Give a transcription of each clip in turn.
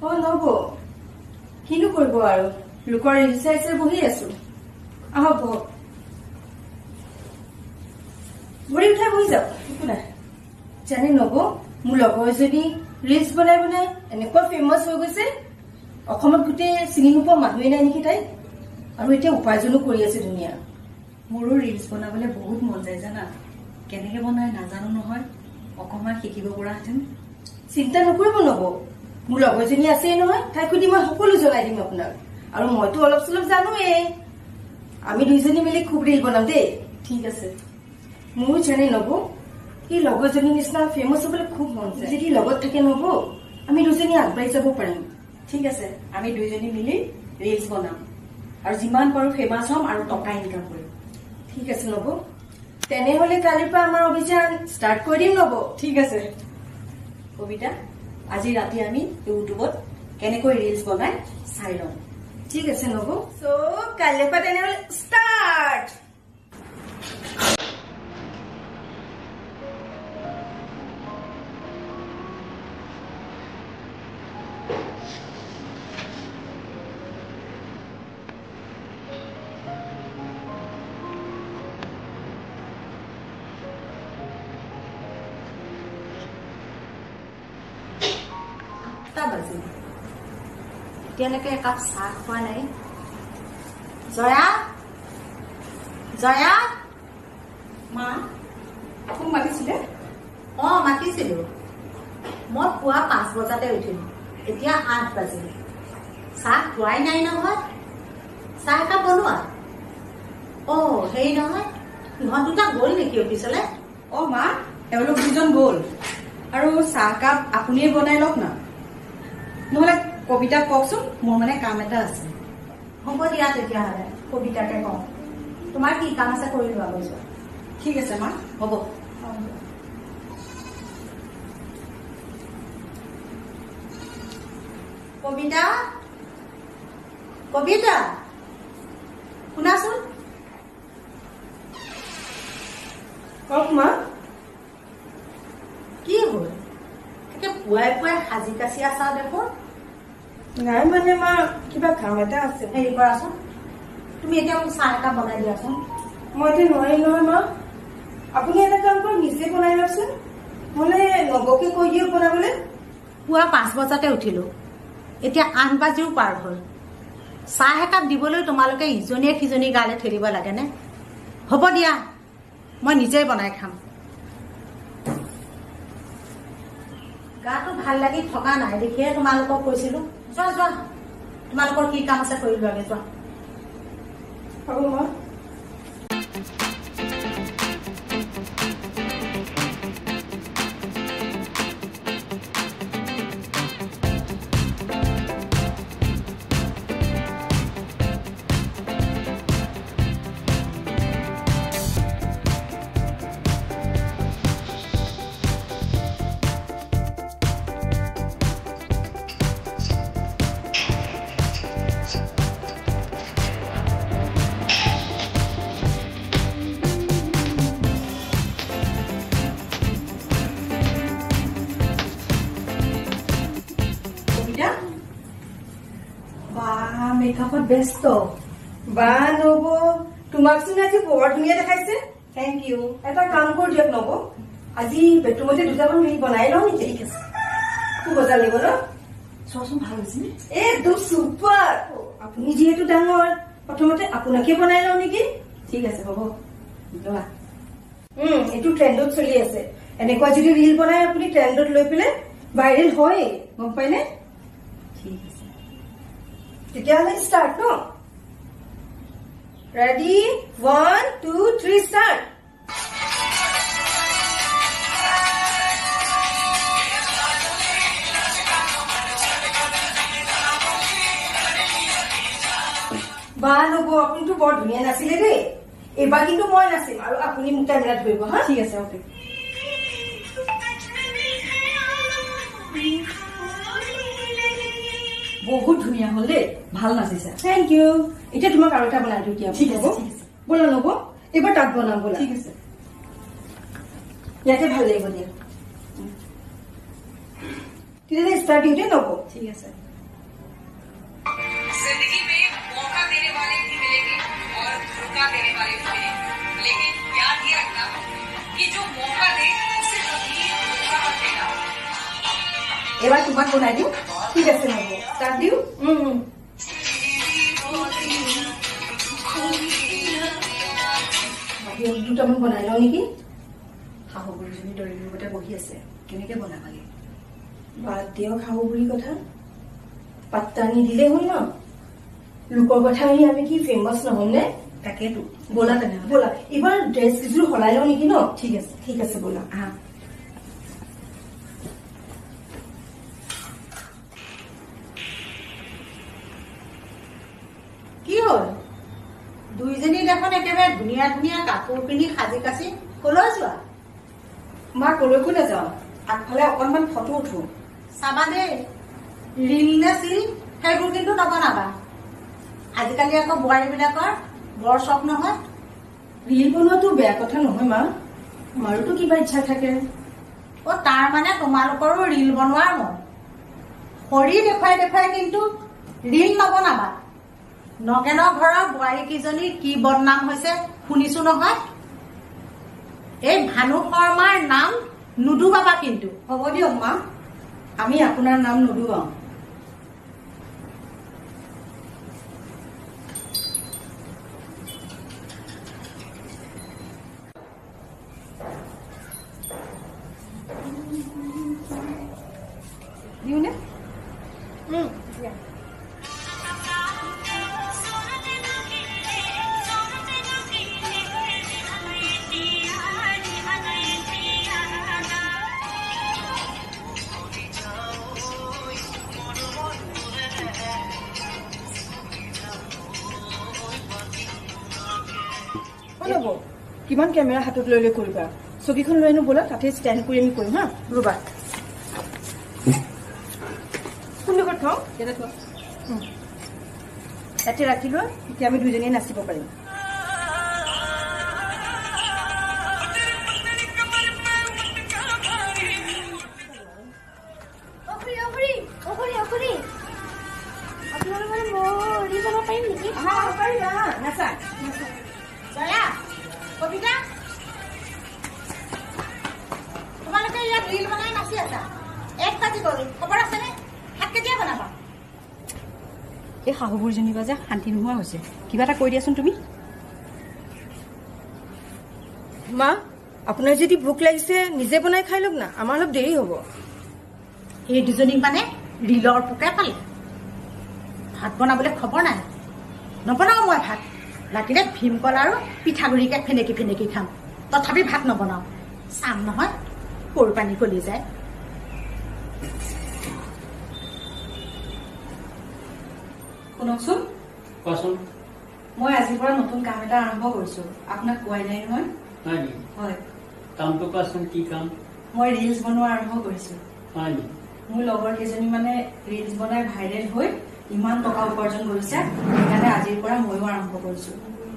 অ নব কিনো কৰিব আৰু লোকৰ ৰিল চাই চাই বহি আছো আহক বহক ভৰি উঠাই বহি যাওক একো নাই জানি নব মোৰ লগৰ এজনী ৰিলছ বনাই বনাই এনেকুৱা ফেমাছ হৈ গৈছে অসমত গোটেই চিনি নোপোৱা মানুহে নাই নেকি তাই আৰু এতিয়া উপাৰ্জনো কৰি আছে ধুনীয়া মোৰো ৰিলছ বনাবলৈ বহুত মন যায় জানা কেনেকে বনাই নাজানো নহয় অকমান শিকিব পৰাহেঁতেন চিন্তা নকৰিব নব মোৰ লগৰজনী আছেই নহয় তাইক সুধি মই সকলো জনাই দিম আপোনাক আৰু মইতো অলপ চলপ জানোৱেই আমি দুইজনী মিলি খুব ৰিল বনাম দেই ঠিক আছে মোৰো জানে নব এই লগৰজনীৰ নিচিনা ফেমাছ হবলৈ খুব মন যায় যদি লগত থাকে নব আমি দুজনী আগবাঢ়ি যাব পাৰিম ঠিক আছে আমি দুইজনী মিলি ৰিলছ বনাম আৰু যিমান পাৰো ফেমাছ হ'ম আৰু টকা ইনকাম কৰিম ঠিক আছে নব তেনেহলে কালিৰ পৰা আমাৰ অভিযান ষ্টাৰ্ট কৰি দিম নব ঠিক আছে কবিতা আজি ৰাতি আমি ইউটিউবত কেনেকৈ ৰিলছ বনাই চাই লম ঠিক আছে নব সো কালিৰ পৰা তেনেহলে ষ্টাৰ্ট এতিয়ালৈকে একাপ চাহ খোৱা নাই জয়া জয়া মা আপুনি মাতিছিলে মাতিছিলো মই পুৱা 5 বজাতে উঠিলো এতিয়া 8 বাজিলে চাহ খোৱাই নাই নহয় চাহ একাপ বনোৱা হেৰি নহয় ইহঁত দুটা গ'ল নেকি অফিচলে মা এওঁলোক দুজন গ'ল আৰু চাহকাপ আপুনিয়ে বনাই লওক না নহলে কবিতাক কওকচোন মোৰ মানে কাম এটা আছে হ'ব দিয়া তেতিয়াহ'লে কবিতাকে কওঁ তোমাৰ কি কাম আছে কৰি লোৱা গৈছো ঠিক আছে মা হ'ব কবিতা কবিতা শুনাচোন কওক মা কি হ'ল একে পুৱাই পুৱাই সাজি কাচি আছা দেখোন নাই মানে মা কিবা কাম এটা আছে হেৰি কৰাচোন তুমি এতিয়া মোক চাহ একাপ বনাই দিয়াচোন মই এতিয়া নোৱাৰিম নহয় মা আপুনি এটা কাম কৰি নিজে বনাই লওকচোন নহলে নবকে কৈ দিয়ক বনাবলৈ পুৱা 5 বজাতে উঠিলো এতিয়া 8 বাজিও পাৰ হ'ল চাহ একাপ দিবলৈ তোমালোকে ইজনীয়ে সিজনী গালে ঠেলিব লাগেনে হ'ব দিয়া মই নিজেই বনাই খাম গাটো ভাল লাগি থকা নাই দেখিয়ে তোমালোকক কৈছিলো যোৱা যোৱা তোমালোকৰ কি কাম আছে কৰি লোৱাগে যোৱা হ'ব মা মেকআপত ব্যস্ত বা নব তোমাকচোন আজি বৰ ধুনীয়া দেখাইছে থেংক ইউ এটা কাম কৰি দিয়ক নব আজি বেটুমতে দুটামান ৰিল বনাই লওঁ নেকি ঠিক আছে খুব মজা লাগিব ন চোৱাচোন ভাল হৈছেনে একদম চুপাৰ আপুনি যিহেতু ডাঙৰ প্ৰথমতে আপোনাকে বনাই লওঁ নেকি ঠিক আছে হ'ব লোৱা এইটো ট্ৰেণ্ডত চলি আছে এনেকুৱা যদি ৰিল বনাই আপুনি ট্ৰেণ্ডত লৈ পেলাই ভাইৰেল হয় গম পাইনে ঠিক আছে তেতিয়াহ'লে ষ্টাৰ্ট ন ৰেডি 1 2 3 ষ্টাৰ্ট বা নব আপুনিতো বৰ ধুনীয়া নাছিলে দেই এইবাৰ কিন্তু মই নাচিম আৰু আপুনি মোক কেমেৰা ধৰিব হা ঠিক আছে অ'কে বহুত ধুনীয়া হ'ল দেই ভাল নাচিছে থেংক ইউ এতিয়া তোমাক আৰু এটা বনাই দিওঁ ঠিক আছে ব'লা নব এইবাৰ তাত বনাম ব'লা ঠিক আছে ইয়াতে ভাল লাগিব দিয়া তেতিয়াহ'লে ষ্টাৰ্ট দিওঁতে নব ঠিক আছে तारीफ करें, लेकिन याद ये रखना कि जो मौका दे उसे कभी धोखा मत देना। এবাৰ তোমাক বনাই দিওঁ ঠিক আছে নব ষ্টাৰ্ট দিওঁ দুটামান বনাই লওঁ নেকি শাহু বুঢ়ীজনী দৰি লগতে বহি আছে কেনেকে বনাবাগে বাদ দিয়ক শাহু বুঢ়ী কথা পাত্তা নিদিলে হ'ল ন লোকৰ কথা আহি আমি কি ফেমাছ নহ'ম নে তাকেতো ব'লা তেনেহ'লে ব'লা এইবাৰ ড্ৰেছ কেইযোৰ সলাই লওঁ নেকি ন ঠিক আছে ব'লা আহা কি হ'ল দুইজনী দেখোন একেবাৰে ধুনীয়া ধুনীয়া কাপোৰ পিন্ধি সাজি কাচি কলৈ যোৱা মা কলৈকো নাযাওঁ আগফালে অকণমান ফটো উঠো চাবা দেই ৰীল নে চিল সেইবোৰ কিন্তু নবনাবা আজিকালি আকৌ বোৱাৰীবিলাকৰ বৰ চখ নহয় ৰীল বনোৱাটো বেয়া কথা নহয় মা আমাৰোতো কিবা ইচ্ছা থাকে তাৰ মানে তোমালোকৰো ৰীল বনোৱাৰ মন খৰি দেখুৱাই দেখুৱাই কিন্তু ৰীল নবনাবা নগেনৰ ঘৰৰ বোৱাৰীকেইজনীৰ কি বদনাম হৈছে শুনিছো নহয় এই ভানু শৰ্মাৰ নাম নুডুবাবা কিন্তু হ'ব দিয়ক মা আমি আপোনাৰ নাম নুডুবাওঁ দিওঁনে কিমান কেমেৰা হাতত লৈ লৈ কৰিবা চকীখন লৈ আনো ব'লা তাতে ষ্টেণ্ড কৰি আমি কৰিম হা ৰ'বা কোন লগত থওঁ ইয়াতে ৰাখি লোৱা এতিয়া আমি দুইজনীয়ে নাচিব পাৰিম জয়া কবিতা তোমালোকে ইয়াত ৰীল বনাই নাচি আছা 1 বাজি গ'ল খবৰ আছেনে ভাত কেতিয়া বনাবা এই শাহু বুঢ়ীজনীৰ পৰা যে শান্তি নোহোৱা হৈছে কিবা এটা কৈ দিয়াচোন তুমি মা আপোনাৰ যদি ভোক লাগিছে নিজে বনাই খাই লওক না আমাৰ অলপ দেৰি হ'ব এই দুজনীক মানে ৰীলৰ পোকে পালে ভাত বনাবলৈ খবৰ নাই নবনাও মই ভাত লাগিলে ভীমকল আৰু পিঠাগুড়িকে ফেনেকি ফেনেকি খাম তথাপি ভাত নবনাও চাম নহয় সৰু পানী কলি যায় শুনকচোন কোৱাচোন মই আজিৰ পৰা নতুন কাম এটা আৰম্ভ কৰিছো আপোনাক কোৱাই নাই নহয় হয় নেকি হয় কামটো কোৱাচোন কি কাম মই ৰিলছ বনোৱা আৰম্ভ কৰিছো হয় নেকি মোৰ লগৰ কেইজনী মানে ৰিলছ বনাই ভাইৰেল হৈ ইমান টকা উপাৰ্জন কৰিছে সেইকাৰণে আজিৰ পৰা ময়ো আৰম্ভ কৰিছো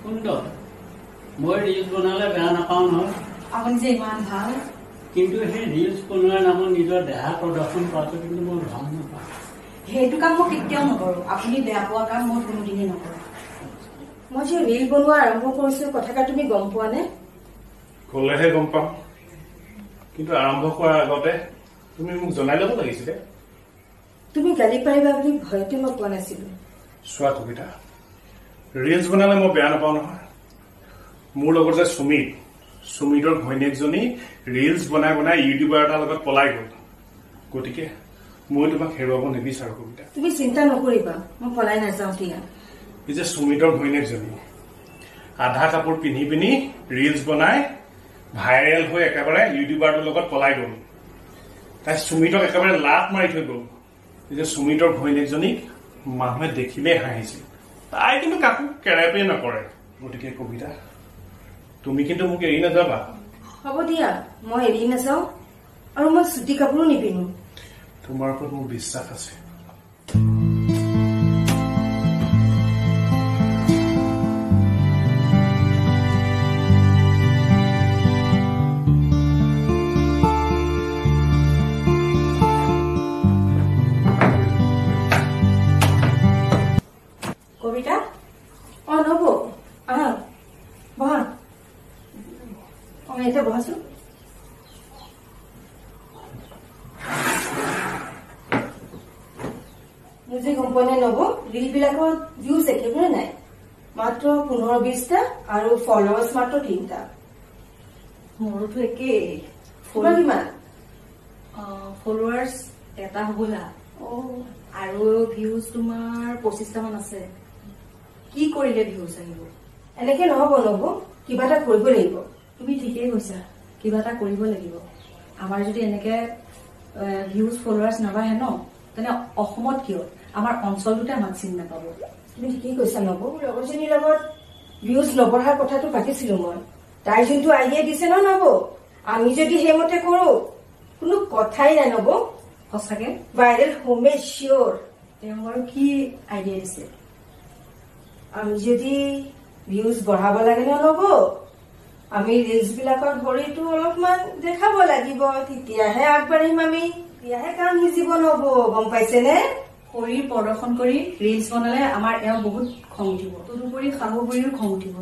সুন্দৰ মই ৰিলছ বনালে বেয়া নাপাওঁ নহয় আপুনি যে ইমান ভাল কিন্তু সেই ৰিলছ বনোৱাৰ নামত নিজৰ দেহা প্ৰদৰ্শন কৰাটো কিন্তু মই ভাল নাপাওঁ সেইটো কাম মই কেতিয়াও নকৰো আপুনি বেয়া পোৱা কাম মই কোনোদিনেই নকৰো মই যে ৰীল বনোৱা আৰম্ভ কৰিছো কথাটা তুমি গম পোৱা নে ক'লেহে গম পাম কিন্তু আৰম্ভ কৰাৰ আগতে তুমি মোক জনাই ল'ব লাগিছিলে তুমি গালি পাৰিবা বুলি ভয়তে মই পোৱা নাছিলো চোৱা কবিতা ৰিলছ বনালে মই বেয়া নাপাওঁ নহয় মোৰ লগত যে সুমিতৰ ঘৈণীয়েকজনী ৰিলছ বনাই বনাই ইউটিউবাৰ এটাৰ লগত পলাই গ'ল গতিকে মই তোমাক হেৰুৱাব নিবিচাৰো কবিতা তুমি চিন্তা নকৰিবা মই পলাই নাযাওঁ দিয়া এই যে সুমিতৰ ঘৈণীয়েকজনী আধা কাপোৰ পিন্ধি পিনি ৰিলছ বনাই ভাইৰেল হৈ একেবাৰে ইউটিউবাৰটোৰ লগত পলাই গ'ল তাই সুমিতক একেবাৰে লাট মাৰি থৈ গ'ল এই যে সুমিতৰ ঘৈণীয়েকজনীক মানুহে দেখিলেই হাঁহিছিল তাই কিন্তু কাকো কেৰেপে নকৰে গতিকে কবিতা তুমি কিন্তু মোক এৰি নাযাবা হ'ব দিয়া মই এৰি নাযাওঁ আৰু মই চুটি কাপোৰো নিপিন্ধো তোমাৰ ওপৰত মোৰ বিশ্বাস আছে কবিতা নব আহা এতিয়া বহাচোন। মোৰ যে গম পোৱা নাই নব, ৰিল বিলাকত ভিউজ একেবাৰে নাই, মাত্ৰ 15-20টা আৰু ফলোৱাৰ্ছ মাত্ৰ 3টা। মোৰোতো একেই। তোমাৰ কিমান? ফলোৱাৰ্ছ এটা হ'বলা আৰু ভিউজ তোমাৰ 25টা মান আছে। কি কৰিলে ভিউজ আহিব? এনেকে নহব নব, কিবা এটা কৰিব লাগিব। তুমি ঠিকেই কৈছা, কিবা এটা কৰিব লাগিব। আমাৰ যদি এনেকে ভিউজ ফলোৱাৰ্ছ নাবাঢ়ে ন, তেনে অসমত কিয় আমাৰ অঞ্চলটোতে আমাক চিনি নাপাব। তুমি ঠিকেই কৈছা নব। লগৰজনীৰ লগত ভিউজ নবঢ়াৰ কথাটো পাতিছিলো মই। তাই যোনটো আইডিয়া দিছে ন নব, আমি যদি সেইমতে কৰো কোনো কথাই নাই নব, সঁচাকে ভাইৰেল হোমে চিয়ৰ। তেওঁ বাৰু কি আইডিয়া দিছে? আমি যদি ভিউজ বঢ়াব লাগে নব, আমি ৰিলছ বিলাকত ভৰিটো অলপমান দেখাব লাগিব, তেতিয়াহে আগবাঢ়িম আমি, তেতিয়াহে কাম সিজিব নব, গম পাইছেনে? শৰীৰ প্ৰদৰ্শন কৰি ৰিলছ বনালে আমাৰ এওঁ বহুত খং উঠিব, তদুপৰি শাহু বুঢ়ীৰো খং উঠিব।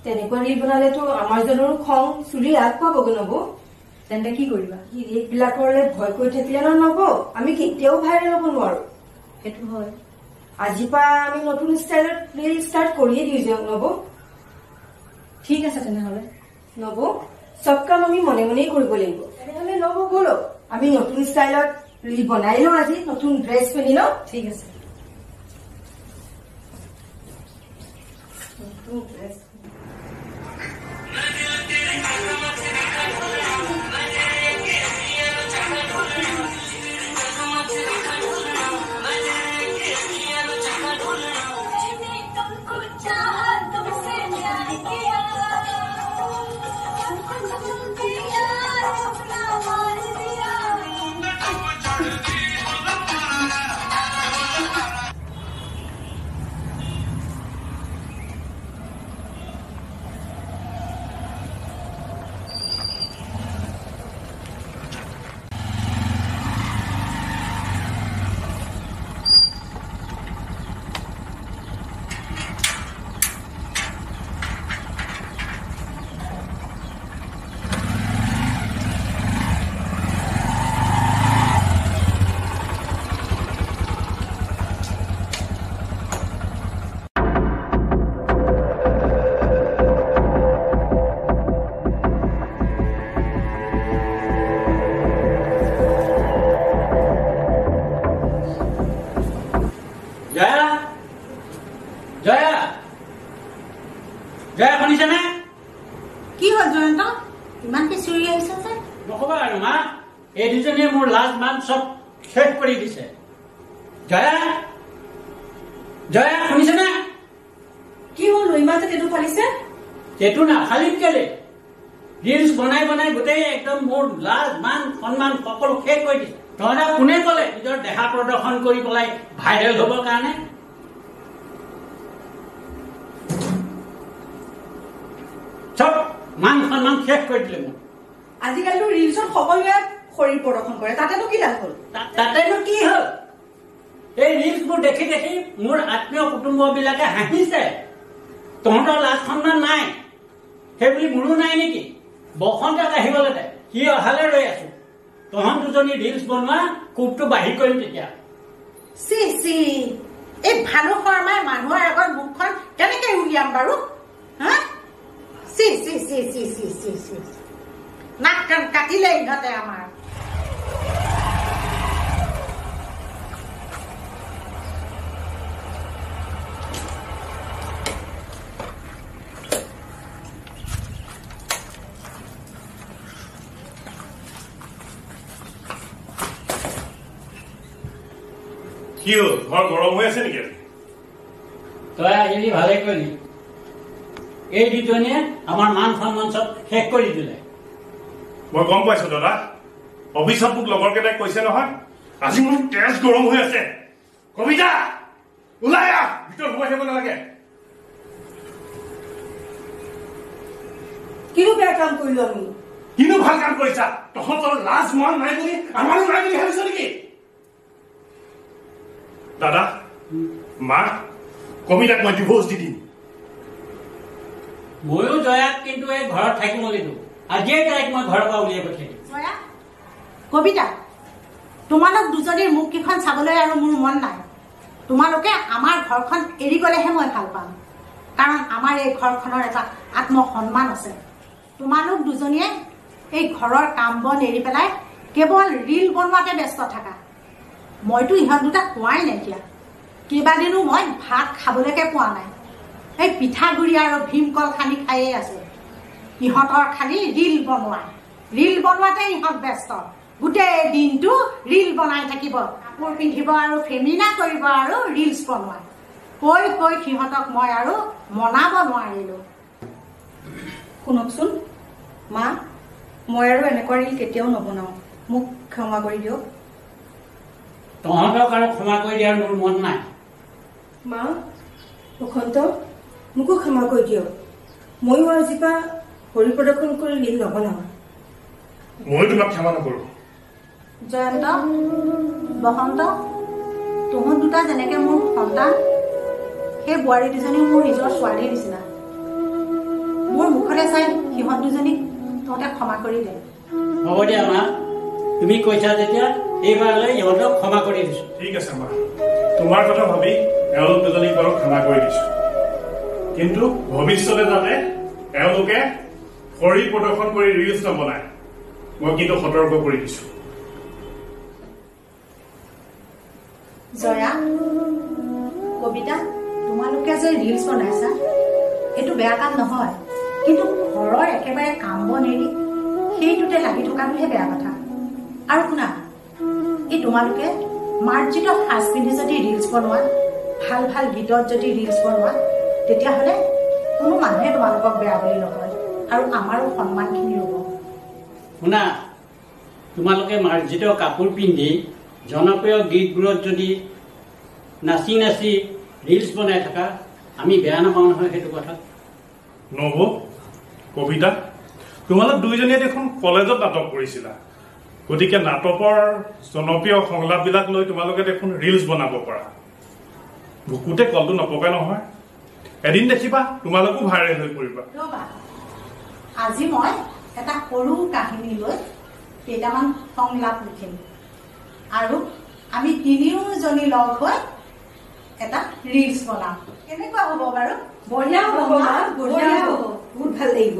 তেনেকুৱা ৰিল বনালেতো আমাৰ জনৰো খং চুলি আগ পাবগৈ নব। তেন্তে কি কৰিবা? ৰিল বিলাকলে ভয় কৰি থাকিলে নব, আমি কেতিয়াও ভাইৰেল হ'ব নোৱাৰো। সেইটো হয়। আজিৰ পৰা আমি নতুন ষ্টাইলত ৰিল ষ্টাৰ্ট কৰিয়ে দিওঁ যে নব। ঠিক আছে তেনেহলে। নব, চব কাম আমি মনে মনেই কৰিব লাগিব। তেনেহলে নব বলো আমি নতুন ষ্টাইলত ৰিল বনাই লওঁ, আজি নতুন ড্ৰেছ পিন্ধি লওঁ। ঠিক আছে। নতুন ড্ৰেছ শুনিছেনে? কি হ'ল জয়ন্ত, ইমানকে চিঞৰি আহিছে যে? নকবা আৰু মা, এই দুজনীয়ে মোৰ লাজ মান চব শেষ কৰি দিছে। জয়া, জয়া শুনিছেনে? কি হ'ল? ইমান যে তেটো ফালিছে? সেইটো না খালি কেলে ৰিলছ বনাই বনাই গোটেই একদম মোৰ লাজ মান সন্মান সকলো শেষ কৰি দিছে। তহঁতে কোনে কলে নিজৰ দেহা প্ৰদৰ্শন কৰি পেলাই ভাইৰেল হবৰ কাৰণে? চব মান সন্মান শেষ কৰি দিলে মোক। আজিকালিতো ৰিলছত সকলোৱে শৰীৰ প্ৰদৰ্শন কৰে, তাতেনো কি লাভ হ'ল? তাতেনো কি হ'ল? এই ৰিলছবোৰ দেখি দেখি মোৰ আত্মীয় কুটুম্ব বিলাকে হাঁহিছে। তহঁতৰ লাজ সন্মান নাই সেইবুলি মোৰো নাই নেকি? বসন্তক আহিবলৈ দে, সি অহালে ৰৈ আছো। তহঁত দুজনী ৰিলছ বনোৱা কোবটো বাঢ়ি কৰিম তেতিয়া। চি চি, এই ভানু শৰ্মাই মানুহৰ আগত মুখখন কেনেকে উলিয়াম বাৰু? হা? C C C C C C C, নাক কাণ কাটিলে ইহঁতে আমাৰ। কি হ'ল, ঘৰ গৰম হৈ আছে নেকি? তই আহিলি ভালে কৰিলি। এই দুজনীয়ে আমাৰ মান সন্মান চব শেষ কৰি দিলে। মই গম পাইছো দাদা, অফিচত মোক লগৰ কেইটাই কৈছে নহয়, আজি মোৰ তেজ গৰম হৈ আছে। কবিতা ওলাই আহ, ভিতৰত সোমাই থাকিব নালাগে। কিনো বেয়া কাম কৰিলো আমি? কিনো ভাল কাম কৰিছা? তহঁতৰ লাজ মান নাই বুলি আমাৰো নাই বুলি ভাবিছ নেকি? দাদা, মা, কবিতাক মই ডিভোৰ্চ দি দিম। ময়ো জয়াক কিন্তু এই ঘৰত থাকিব লাগিব। আজিয়ে তাইক মই ঘৰৰ পৰা উলিয়াই পঠিয়াই দিম। জয়া, কবিতা, তোমালোক দুজনীৰ মুখকেইখন চাবলৈ আৰু মোৰ মন নাই। তোমালোকে আমাৰ ঘৰখন এৰি গলেহে মই ভাল পাম, কাৰণ আমাৰ এই ঘৰখনৰ এটা আত্মসন্মান আছে। তোমালোক দুজনীয়ে এই ঘৰৰ কাম বন এৰি পেলাই কেৱল ৰীল বনোৱাতে ব্যস্ত থাকা। মইতো ইহঁত দুটা খোৱাই নাইকিয়া, কেইবাদিনো মই ভাত খাবলৈকে পোৱা নাই। এই পিঠাগুৰি আৰু ভীমকল খানি খায়ে আছে। ইহঁতৰ খালি ৰীল বনোৱাতে ইহঁত ব্যস্ত। গোটেই দিনটো ৰীল বনাই থাকিব, কাপোৰ পিন্ধিব আৰু ফেমিনা কৰিব আৰু ৰীলছ বনোৱা। কৈ কৈ সিহঁতক মই আৰু মনাব নোৱাৰিলো। শুনকচোন মা, মই আৰু এনেকুৱা ৰীল কেতিয়াও নবনাওঁ, মোক ক্ষমা কৰি দিয়ক। তহঁতক আৰু ক্ষমা কৰি দিয়াৰ মোৰ মন নাই। মা, বসন্ত, মোকো ক্ষমা কৰি দিয়ক। ময়ো আজিৰ পৰা হৰি প্ৰদৰ্শন কৰি ৰীল নবনাওঁ। মই তোমাক ক্ষমা নকৰো। জয়ন্ত, বসন্ত, তহঁত দুটা যেনেকে মোৰ সন্তান, সেই বোৱাৰী দুজনী মোৰ নিজৰ ছোৱালীৰ নিচিনা। মোৰ মুখলৈ চাই সিহঁত দুজনীক তহঁতে ক্ষমা কৰি দে। হ'ব দিয়া মা, তুমি কৈছা যেতিয়া এইবাৰলৈ ইহঁতক ক্ষমা কৰি দিছো। ঠিক আছে মা, তোমাৰ কথা ভাবি এওঁলোক দুজনীক বাৰু ক্ষমা কৰি দিছো, কিন্তু ভৱিষ্যতে যাতে এওঁলোকে হৰি প্ৰদৰ্শন কৰি ৰিলছ নবনায়, মই কিন্তু সতৰ্ক কৰি দিছো। জয়া, কবিতা, তোমালোকে যে ৰিলছ বনাইছা এইটো বেয়া কাম নহয়, কিন্তু ঘৰৰ একেবাৰে কাম বন এৰি সেইটোতে লাগি থকাটোহে বেয়া কথা। আৰু শুনা, এই তোমালোকে মাৰ্জিত সাজ পিন্ধি যদি ৰিলছ বনোৱা, ভাল ভাল গীতত যদি ৰিলছ বনোৱা, তেতিয়াহ'লে কোনো মানুহে তোমালোকক বেয়া বুলি নকয় আৰু আমাৰো সন্মানখিনি ৰ'ব। শুনা, তোমালোকে মাৰ্জিত কাপোৰ পিন্ধি জনপ্ৰিয় গীতবোৰত যদি নাচি নাচি ৰিলছ বনাই থকা, আমি বেয়া নাপাওঁ নহয় সেইটো কথা। নব, কবিতা, তোমালোক দুইজনীয়ে দেখোন কলেজত নাটক কৰিছিলা, গতিকে নাটকৰ জনপ্ৰিয় সংলাপবিলাক লৈ তোমালোকে দেখোন ৰিলছ বনাব পাৰা। বুকুতে কলটো নপকে নহয়, এদিন দেখিবা তোমালোকো ভাইৰেল হৈ পৰিবা। ৰ'বা, আজি মই এটা সৰু কাহিনী লৈ কেইটামান সংলাপ লিখিম আৰু আমি তিনিওজনী লগ হৈ এটা ৰিলছ বনাম। কেনেকুৱা হ'ব বাৰু? বঢ়িয়া হ'ব মা, বঢ়িয়া হ'ব, বহুত ভাল লাগিব।